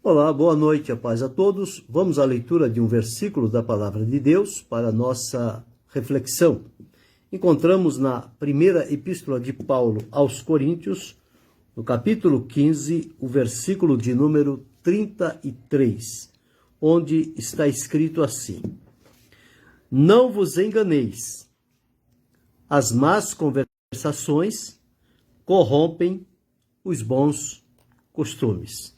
Olá, boa noite, a paz a todos. Vamos à leitura de um versículo da Palavra de Deus para a nossa reflexão. Encontramos na primeira epístola de Paulo aos Coríntios, no capítulo 15, o versículo de número 33, onde está escrito assim: Não vos enganeis, as más conversações corrompem os bons costumes.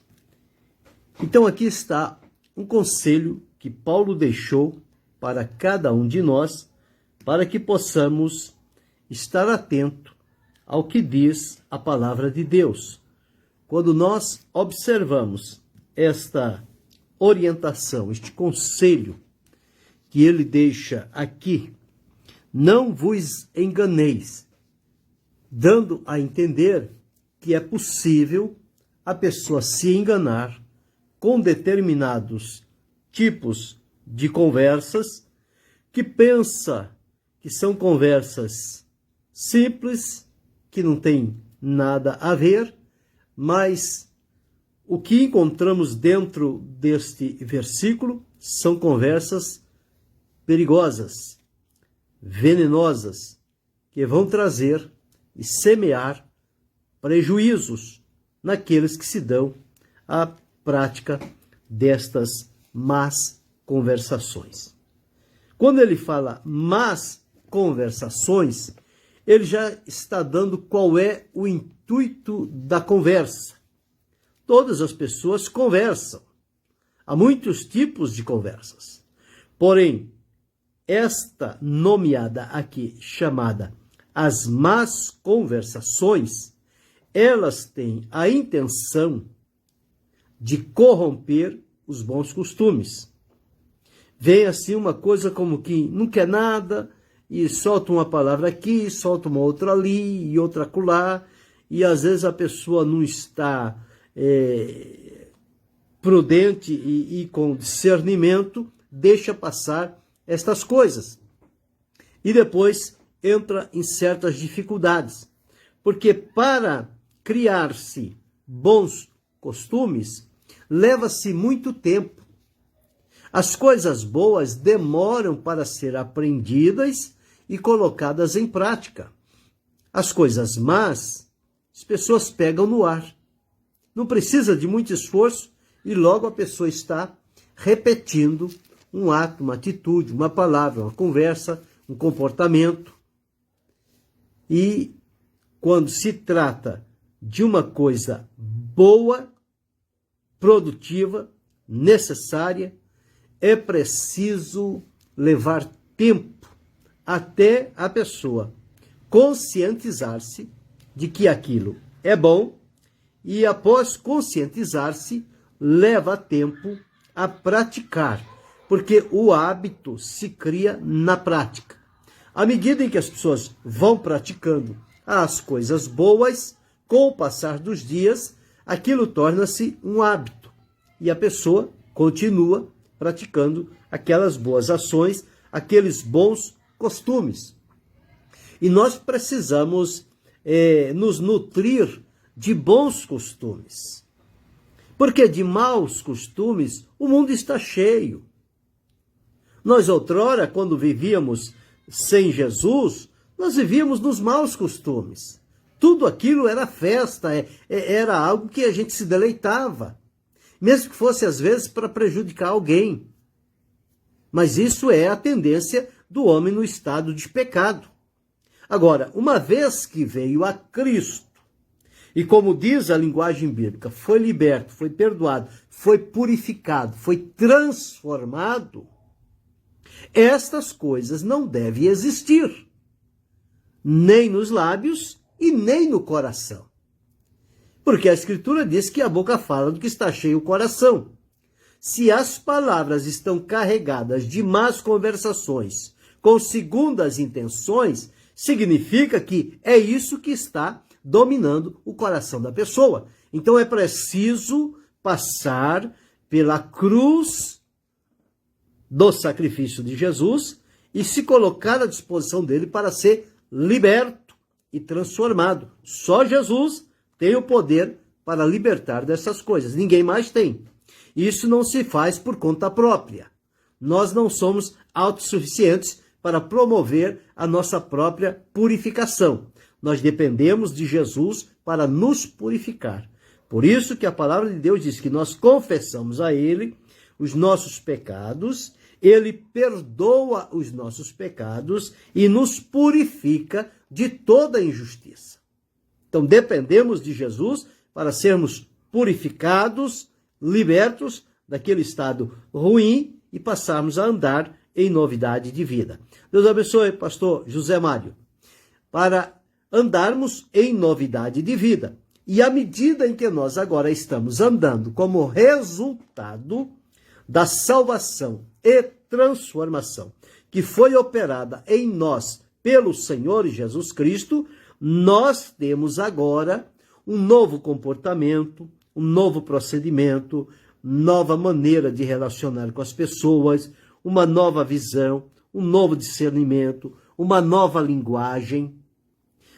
Então aqui está um conselho que Paulo deixou para cada um de nós, para que possamos estar atento ao que diz a palavra de Deus. Quando nós observamos esta orientação, este conselho que ele deixa aqui, não vos enganeis, dando a entender que é possível a pessoa se enganar com determinados tipos de conversas que pensa que são conversas simples, que não tem nada a ver, mas o que encontramos dentro deste versículo são conversas perigosas, venenosas, que vão trazer e semear prejuízos naqueles que se dão à prática destas más conversações. Quando ele fala más conversações, ele já está dando qual é o intuito da conversa. Todas as pessoas conversam. Há muitos tipos de conversas. Porém, esta nomeada aqui, chamada as más conversações, elas têm a intenção de corromper os bons costumes. Vem assim uma coisa como que não quer nada e solta uma palavra aqui, solta uma outra ali e outra acolá, e às vezes a pessoa não está prudente e com discernimento, deixa passar estas coisas. E depois entra em certas dificuldades, porque para criar-se bons costumes, leva-se muito tempo. As coisas boas demoram para ser aprendidas e colocadas em prática. As coisas más, as pessoas pegam no ar. Não precisa de muito esforço e logo a pessoa está repetindo um ato, uma atitude, uma palavra, uma conversa, um comportamento. E quando se trata de uma coisa boa, produtiva, necessária, é preciso levar tempo até a pessoa conscientizar-se de que aquilo é bom e, após conscientizar-se, leva tempo a praticar, porque o hábito se cria na prática. À medida em que as pessoas vão praticando as coisas boas, com o passar dos dias, aquilo torna-se um hábito e a pessoa continua praticando aquelas boas ações, aqueles bons costumes. E nós precisamos nos nutrir de bons costumes, porque de maus costumes o mundo está cheio. Nós outrora, quando vivíamos sem Jesus, nós vivíamos nos maus costumes. Tudo aquilo era festa, era algo que a gente se deleitava, mesmo que fosse às vezes para prejudicar alguém. Mas isso é a tendência do homem no estado de pecado. Agora, uma vez que veio a Cristo, e como diz a linguagem bíblica, foi liberto, foi perdoado, foi purificado, foi transformado, estas coisas não devem existir, nem nos lábios e nem no coração. Porque a Escritura diz que a boca fala do que está cheio o coração. Se as palavras estão carregadas de más conversações, com segundas intenções, significa que é isso que está dominando o coração da pessoa. Então é preciso passar pela cruz do sacrifício de Jesus e se colocar à disposição dele para ser liberto e transformado. Só Jesus tem o poder para libertar dessas coisas. Ninguém mais tem. Isso não se faz por conta própria. Nós não somos autossuficientes para promover a nossa própria purificação. Nós dependemos de Jesus para nos purificar. Por isso que a palavra de Deus diz que nós confessamos a Ele os nossos pecados, Ele perdoa os nossos pecados e nos purifica de toda injustiça. Então dependemos de Jesus para sermos purificados, libertos daquele estado ruim e passarmos a andar em novidade de vida. Deus abençoe, pastor José Mário, para andarmos em novidade de vida. E à medida em que nós agora estamos andando como resultado da salvação e transformação que foi operada em nós pelo Senhor Jesus Cristo, nós temos agora um novo comportamento, um novo procedimento, nova maneira de relacionar com as pessoas, uma nova visão, um novo discernimento, uma nova linguagem.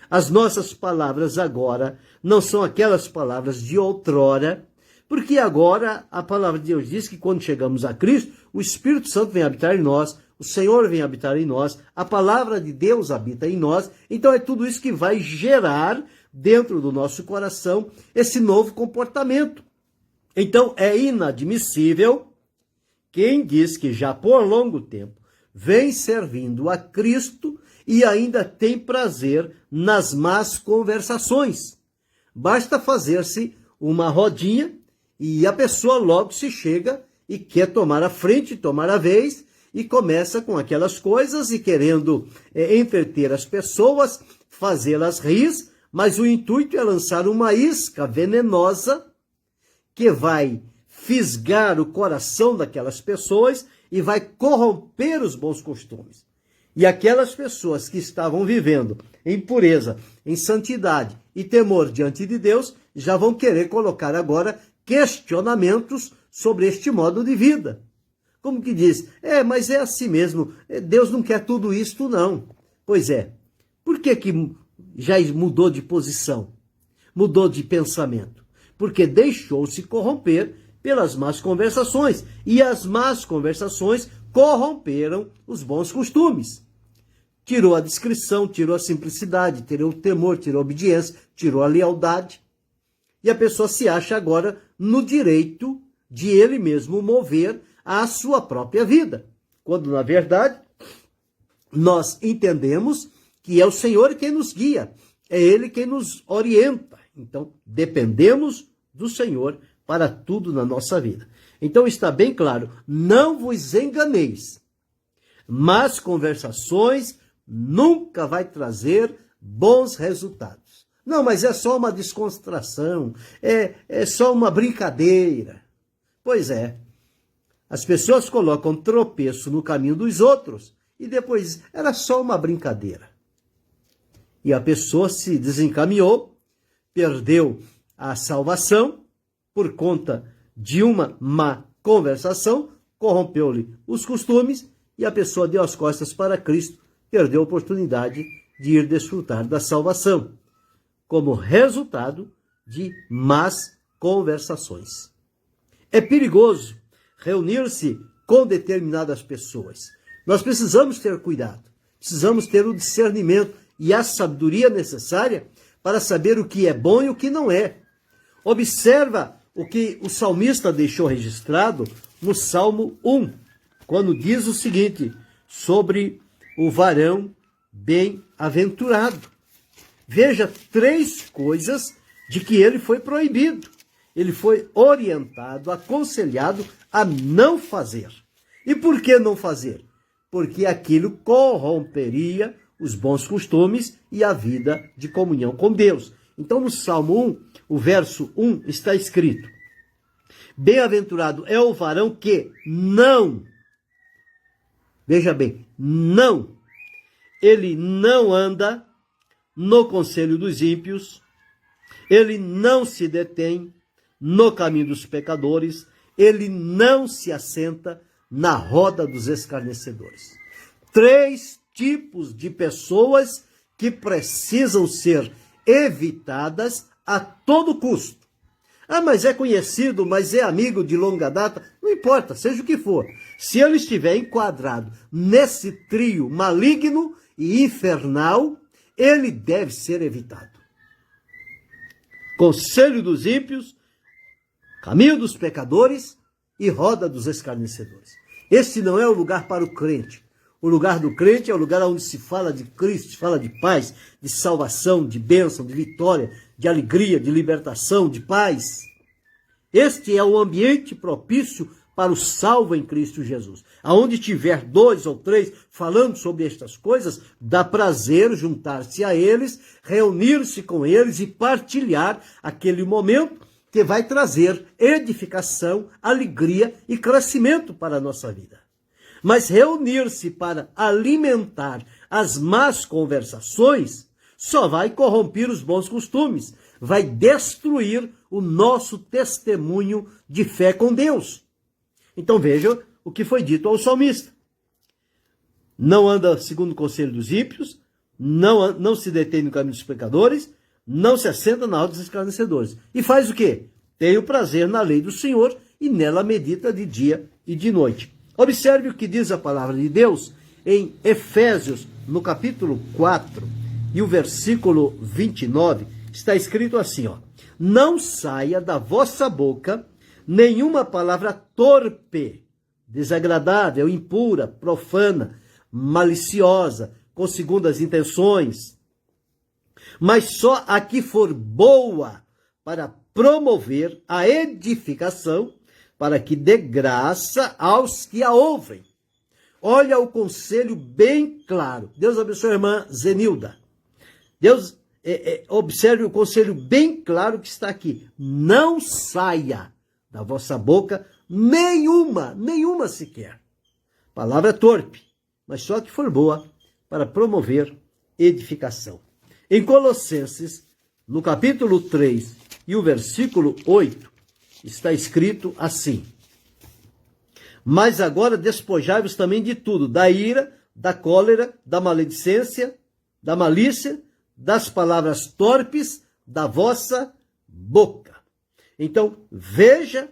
As nossas palavras agora não são aquelas palavras de outrora, porque agora a palavra de Deus diz que quando chegamos a Cristo, o Espírito Santo vem habitar em nós, o Senhor vem habitar em nós, a palavra de Deus habita em nós, então é tudo isso que vai gerar dentro do nosso coração esse novo comportamento. Então é inadmissível quem diz que já por longo tempo vem servindo a Cristo e ainda tem prazer nas más conversações. Basta fazer-se uma rodinha e a pessoa logo se chega e quer tomar a frente, tomar a vez, e começa com aquelas coisas e querendo entreter as pessoas, fazê-las rir, mas o intuito é lançar uma isca venenosa que vai fisgar o coração daquelas pessoas e vai corromper os bons costumes. E aquelas pessoas que estavam vivendo em pureza, em santidade e temor diante de Deus, já vão querer colocar agora questionamentos sobre este modo de vida. Como que diz? Mas é assim mesmo, Deus não quer tudo isto não. Pois é, por que já mudou de posição? Mudou de pensamento? Porque deixou-se corromper pelas más conversações. E as más conversações corromperam os bons costumes. Tirou a discrição, tirou a simplicidade, tirou o temor, tirou a obediência, tirou a lealdade. E a pessoa se acha agora no direito de ele mesmo mover a sua própria vida. Quando, na verdade, nós entendemos que é o Senhor quem nos guia, é Ele quem nos orienta. Então, dependemos do Senhor para tudo na nossa vida. Então, está bem claro, não vos enganeis. Mas conversações nunca vai trazer bons resultados. Não, mas é só uma descontração, é só uma brincadeira. Pois é, as pessoas colocam tropeço no caminho dos outros e depois era só uma brincadeira. E a pessoa se desencaminhou, perdeu a salvação por conta de uma má conversação, corrompeu-lhe os costumes e a pessoa deu as costas para Cristo, perdeu a oportunidade de ir desfrutar da salvação, como resultado de más conversações. É perigoso reunir-se com determinadas pessoas. Nós precisamos ter cuidado, precisamos ter o discernimento e a sabedoria necessária para saber o que é bom e o que não é. Observa o que o salmista deixou registrado no Salmo 1, quando diz o seguinte sobre o varão bem-aventurado. Veja 3 coisas de que ele foi proibido. Ele foi orientado, aconselhado a não fazer. E por que não fazer? Porque aquilo corromperia os bons costumes e a vida de comunhão com Deus. Então, no Salmo 1, o verso 1 está escrito: bem-aventurado é o varão que não, veja bem, não, ele não anda no conselho dos ímpios, ele não se detém no caminho dos pecadores, ele não se assenta na roda dos escarnecedores. 3 tipos de pessoas que precisam ser evitadas a todo custo. Ah, mas é conhecido, mas é amigo de longa data. Não importa, seja o que for. Se ele estiver enquadrado nesse trio maligno e infernal, ele deve ser evitado. Conselho dos ímpios, caminho dos pecadores e roda dos escarnecedores. Esse não é o lugar para o crente. O lugar do crente é o lugar onde se fala de Cristo, se fala de paz, de salvação, de bênção, de vitória, de alegria, de libertação, de paz. Este é o ambiente propício para o salvo em Cristo Jesus. Aonde tiver 2 ou 3 falando sobre estas coisas, dá prazer juntar-se a eles, reunir-se com eles e partilhar aquele momento que vai trazer edificação, alegria e crescimento para a nossa vida. Mas reunir-se para alimentar as más conversações só vai corromper os bons costumes, vai destruir o nosso testemunho de fé com Deus. Então veja o que foi dito ao salmista. Não anda segundo o conselho dos ímpios, não se detém no caminho dos pecadores, não se assenta na roda dos escarnecedores. E faz o quê? Tem o prazer na lei do Senhor e nela medita de dia e de noite. Observe o que diz a palavra de Deus em Efésios, no capítulo 4, e o versículo 29, está escrito assim, ó: não saia da vossa boca nenhuma palavra torpe, desagradável, impura, profana, maliciosa, com segundas intenções, mas só a que for boa para promover a edificação, para que dê graça aos que a ouvem. Olha o conselho bem claro. Deus abençoe a irmã Zenilda. Deus observe o conselho bem claro que está aqui. Não saia da vossa boca nenhuma sequer palavra torpe, mas só que for boa para promover edificação. Em Colossenses, no capítulo 3 e o versículo 8, está escrito assim: mas agora despojai-vos também de tudo, da ira, da cólera, da maledicência, da malícia, das palavras torpes da vossa boca. Então, veja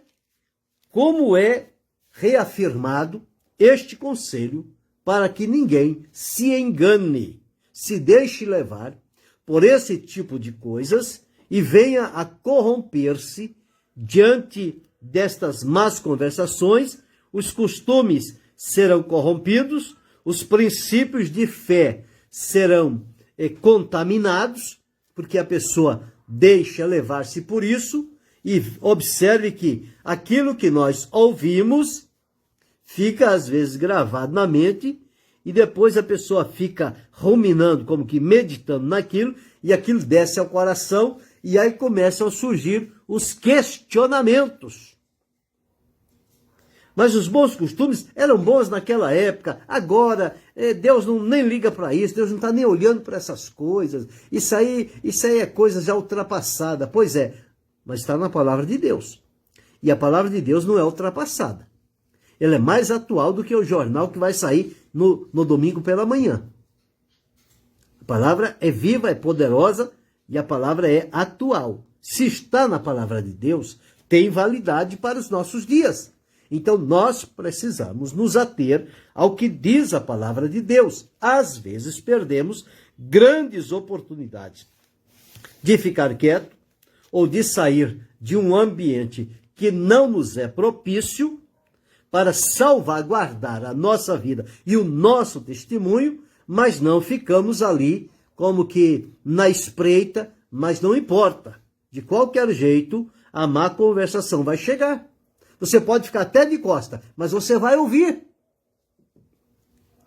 como é reafirmado este conselho para que ninguém se engane, se deixe levar por esse tipo de coisas e venha a corromper-se diante destas más conversações. Os costumes serão corrompidos, os princípios de fé serão contaminados, porque a pessoa deixa levar-se por isso. E observe que aquilo que nós ouvimos fica às vezes gravado na mente e depois a pessoa fica ruminando, como que meditando naquilo, e aquilo desce ao coração e aí começam a surgir os questionamentos. Mas os bons costumes eram bons naquela época. Agora, Deus nem liga para isso. Deus não está nem olhando para essas coisas. Isso aí é coisa já ultrapassada. Pois é, mas está na palavra de Deus. E a palavra de Deus não é ultrapassada. Ela é mais atual do que o jornal que vai sair no domingo pela manhã. A palavra é viva, é poderosa e a palavra é atual. Se está na palavra de Deus, tem validade para os nossos dias. Então, nós precisamos nos ater ao que diz a palavra de Deus. Às vezes, perdemos grandes oportunidades de ficar quieto ou de sair de um ambiente que não nos é propício para salvaguardar a nossa vida e o nosso testemunho, mas não ficamos ali como que na espreita, mas não importa. De qualquer jeito, a má conversação vai chegar. Você pode ficar até de costa, mas você vai ouvir.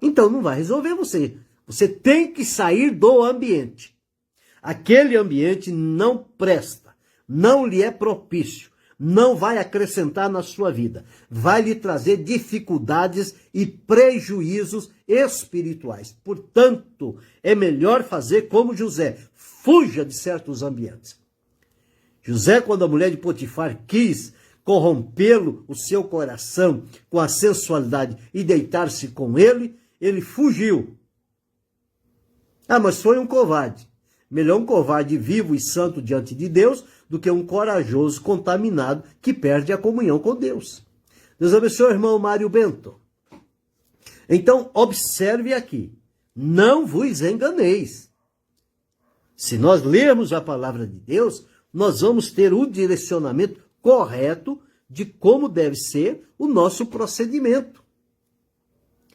Então não vai resolver você. Você tem que sair do ambiente. Aquele ambiente não presta, não lhe é propício, não vai acrescentar na sua vida. Vai lhe trazer dificuldades e prejuízos espirituais. Portanto, é melhor fazer como José. Fuja de certos ambientes. José, quando a mulher de Potifar quis corrompê-lo, o seu coração, com a sensualidade e deitar-se com ele, ele fugiu. Ah, mas foi um covarde. Melhor um covarde vivo e santo diante de Deus do que um corajoso contaminado que perde a comunhão com Deus. Deus abençoe, irmão Mário Bento. Então, observe aqui. Não vos enganeis. Se nós lermos a palavra de Deus, nós vamos ter o direcionamento correto de como deve ser o nosso procedimento.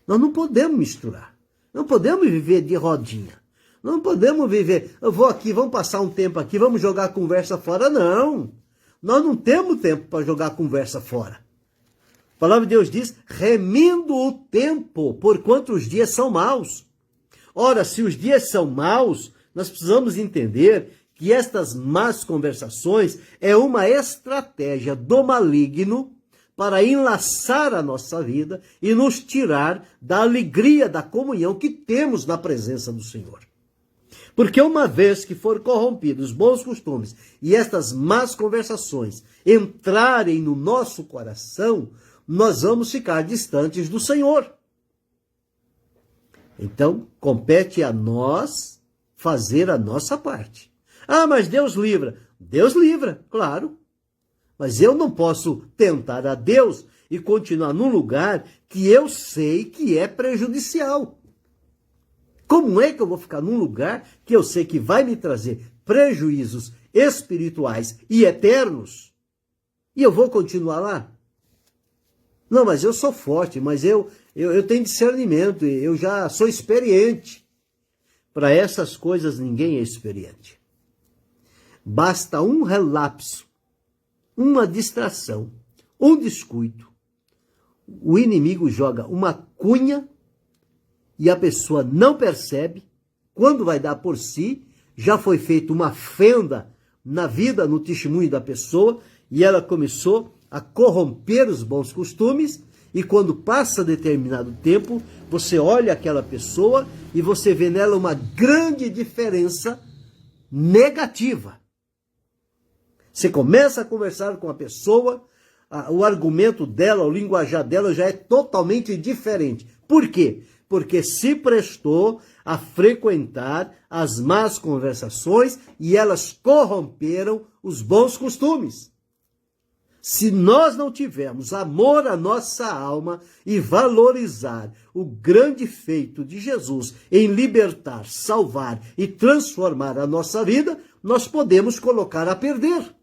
Nós não podemos misturar. Não podemos viver de rodinha. Não podemos viver, eu vou aqui, vamos passar um tempo aqui, vamos jogar a conversa fora. Não. Nós não temos tempo para jogar a conversa fora. A palavra de Deus diz, remindo o tempo, porquanto os dias são maus. Ora, se os dias são maus, nós precisamos entender que estas más conversações é uma estratégia do maligno para enlaçar a nossa vida e nos tirar da alegria da comunhão que temos na presença do Senhor. Porque uma vez que for corrompidos os bons costumes e estas más conversações entrarem no nosso coração, nós vamos ficar distantes do Senhor. Então, compete a nós fazer a nossa parte. Ah, mas Deus livra. Deus livra, claro. Mas eu não posso tentar a Deus e continuar num lugar que eu sei que é prejudicial. Como é que eu vou ficar num lugar que eu sei que vai me trazer prejuízos espirituais e eternos? E eu vou continuar lá? Não, mas eu sou forte, mas eu tenho discernimento, eu já sou experiente. Para essas coisas ninguém é experiente. Basta um relapso, uma distração, um descuido. O inimigo joga uma cunha e a pessoa não percebe, quando vai dar por si, já foi feita uma fenda na vida, no testemunho da pessoa, e ela começou a corromper os bons costumes, e quando passa determinado tempo, você olha aquela pessoa e você vê nela uma grande diferença negativa. Você começa a conversar com a pessoa, o argumento dela, o linguajar dela já é totalmente diferente. Por quê? Porque se prestou a frequentar as más conversações e elas corromperam os bons costumes. Se nós não tivermos amor à nossa alma e valorizar o grande feito de Jesus em libertar, salvar e transformar a nossa vida, nós podemos colocar a perder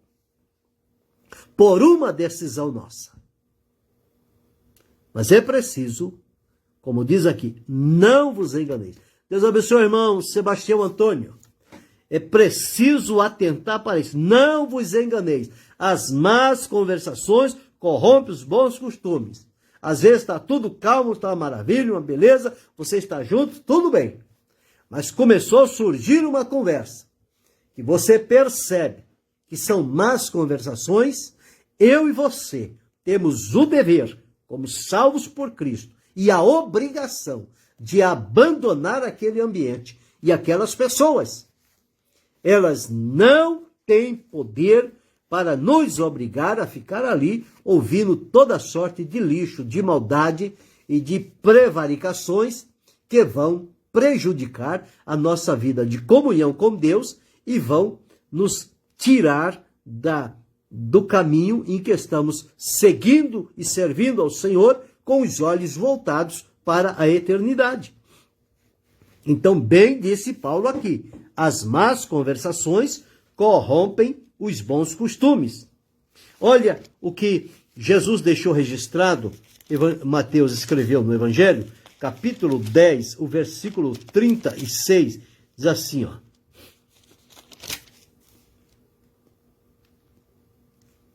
por uma decisão nossa. Mas é preciso, como diz aqui, não vos enganeis. Deus abençoe, irmão Sebastião Antônio. É preciso atentar para isso. Não vos enganeis. As más conversações corrompem os bons costumes. Às vezes está tudo calmo, está uma maravilha, uma beleza, você está junto, tudo bem. Mas começou a surgir uma conversa que você percebe que são más conversações. Eu e você temos o dever, como salvos por Cristo, e a obrigação de abandonar aquele ambiente e aquelas pessoas. Elas não têm poder para nos obrigar a ficar ali ouvindo toda sorte de lixo, de maldade e de prevaricações que vão prejudicar a nossa vida de comunhão com Deus e vão nos tirar do caminho em que estamos seguindo e servindo ao Senhor com os olhos voltados para a eternidade. Então, bem disse Paulo aqui, as más conversações corrompem os bons costumes. Olha o que Jesus deixou registrado, Mateus escreveu no Evangelho, capítulo 10, o versículo 36, diz assim, ó.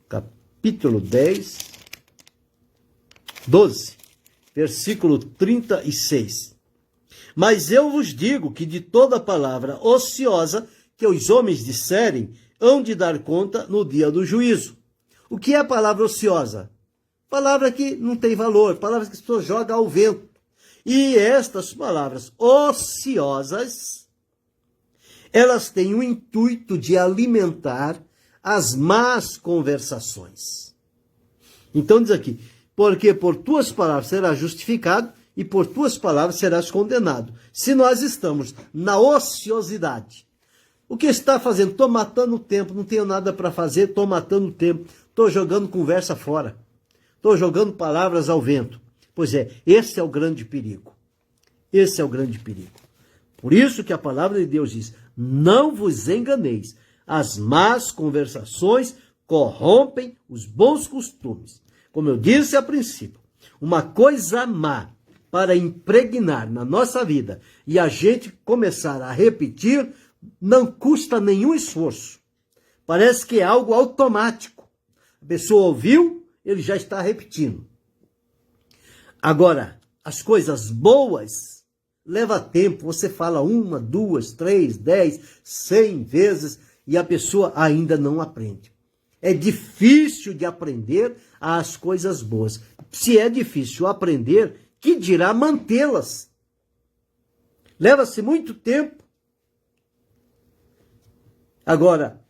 Capítulo 10, 12, versículo 36. Mas eu vos digo que de toda palavra ociosa que os homens disserem, hão de dar conta no dia do juízo. O que é a palavra ociosa? Palavra que não tem valor, palavras que as pessoas jogam ao vento. E estas palavras ociosas, elas têm o intuito de alimentar as más conversações. Então diz aqui, porque por tuas palavras serás justificado e por tuas palavras serás condenado. Se nós estamos na ociosidade, O que está fazendo? Estou matando o tempo, não tenho nada para fazer, estou matando o tempo, estou jogando conversa fora, estou jogando palavras ao vento. Pois é, esse é o grande perigo. Esse é o grande perigo. Por isso que a palavra de Deus diz, não vos enganeis, as más conversações corrompem os bons costumes. Como eu disse a princípio, uma coisa má para impregnar na nossa vida e a gente começar a repetir, não custa nenhum esforço. Parece que é algo automático. A pessoa ouviu, ele já está repetindo. Agora, as coisas boas leva tempo. Você fala 1, 2, 3, 10, 100 vezes e a pessoa ainda não aprende. É difícil de aprender as coisas boas. Se é difícil aprender, que dirá mantê-las? Leva-se muito tempo. Agora,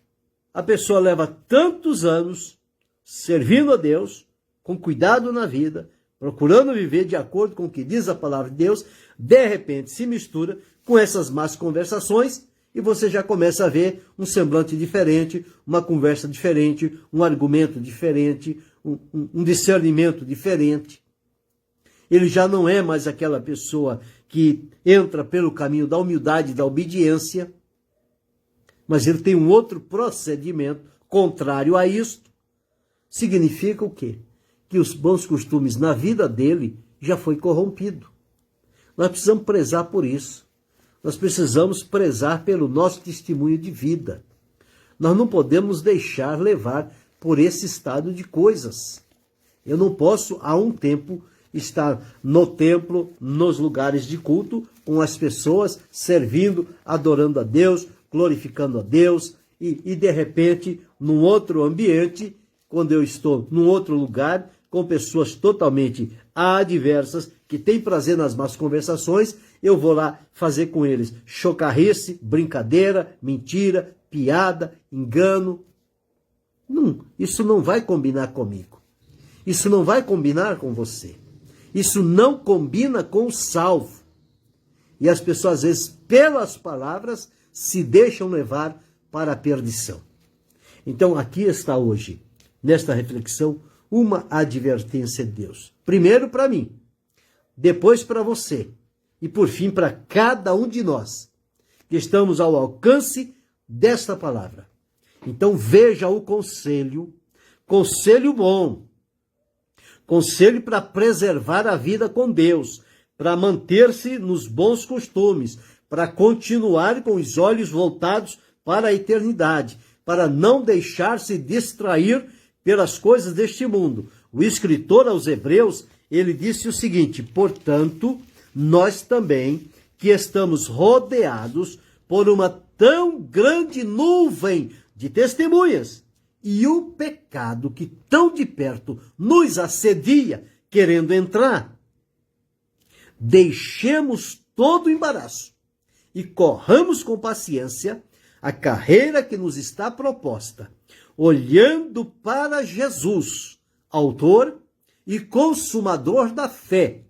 a pessoa leva tantos anos servindo a Deus, com cuidado na vida, procurando viver de acordo com o que diz a palavra de Deus, de repente se mistura com essas más conversações e você já começa a ver um semblante diferente, uma conversa diferente, um argumento diferente, um discernimento diferente. Ele já não é mais aquela pessoa que entra pelo caminho da humildade e da obediência, mas ele tem um outro procedimento contrário a isto. Significa o quê? Que os bons costumes na vida dele já foi corrompido. Nós precisamos prezar por isso. Nós precisamos prezar pelo nosso testemunho de vida. Nós não podemos deixar levar por esse estado de coisas. Eu não posso, há um tempo, estar no templo, nos lugares de culto, com as pessoas servindo, adorando a Deus, glorificando a Deus, e de repente, num outro ambiente, quando eu estou num outro lugar, com pessoas totalmente adversas, que têm prazer nas más conversações, eu vou lá fazer com eles chocarrice, brincadeira, mentira, piada, engano. Não, isso não vai combinar comigo. Isso não vai combinar com você. Isso não combina com o salvo. E as pessoas, às vezes, pelas palavras, se deixam levar para a perdição. Então, aqui está hoje, nesta reflexão, uma advertência de Deus. Primeiro para mim, depois para você, e por fim para cada um de nós, que estamos ao alcance desta palavra. Então, veja o conselho bom, conselho para preservar a vida com Deus, para manter-se nos bons costumes, para continuar com os olhos voltados para a eternidade, para não deixar-se distrair pelas coisas deste mundo. O escritor aos Hebreus, ele disse o seguinte: portanto, nós também, que estamos rodeados por uma tão grande nuvem de testemunhas, e o pecado que tão de perto nos assedia, querendo entrar, deixemos todo o embaraço e corramos com paciência a carreira que nos está proposta, olhando para Jesus, autor e consumador da fé,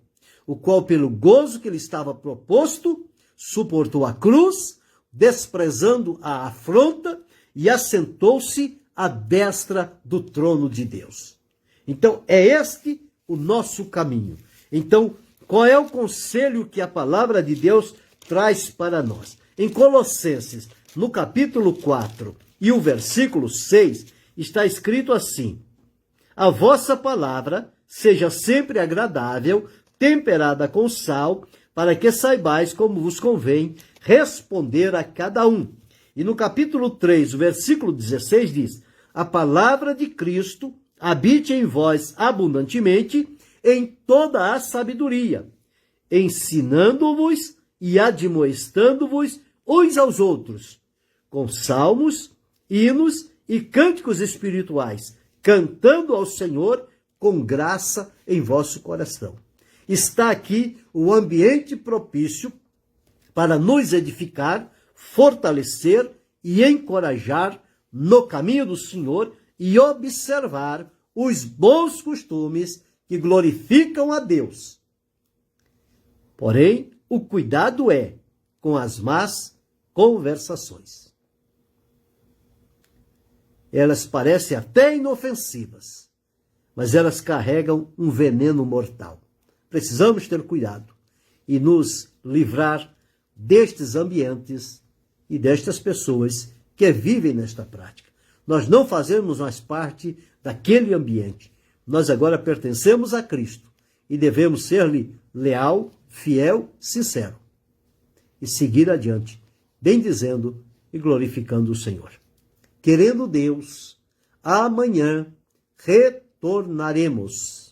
o qual, pelo gozo que lhe estava proposto, suportou a cruz, desprezando a afronta, e assentou-se à destra do trono de Deus. Então, é este o nosso caminho. Então, qual é o conselho que a palavra de Deus traz para nós? Em Colossenses, no capítulo 4 e o versículo 6, está escrito assim: a vossa palavra seja sempre agradável, temperada com sal, para que saibais como vos convém responder a cada um. E no capítulo 3, o versículo 16 diz: a palavra de Cristo habite em vós abundantemente em toda a sabedoria, ensinando-vos e admoestando-vos uns aos outros, com salmos, hinos e cânticos espirituais, cantando ao Senhor com graça em vosso coração. Está aqui o ambiente propício para nos edificar, fortalecer e encorajar no caminho do Senhor e observar os bons costumes que glorificam a Deus. Porém, o cuidado é com as más conversações. Elas parecem até inofensivas, mas elas carregam um veneno mortal. Precisamos ter cuidado e nos livrar destes ambientes e destas pessoas que vivem nesta prática. Nós não fazemos mais parte daquele ambiente. Nós agora pertencemos a Cristo e devemos ser-lhe leal, fiel, sincero e seguir adiante, bendizendo e glorificando o Senhor. Querendo Deus, amanhã retornaremos.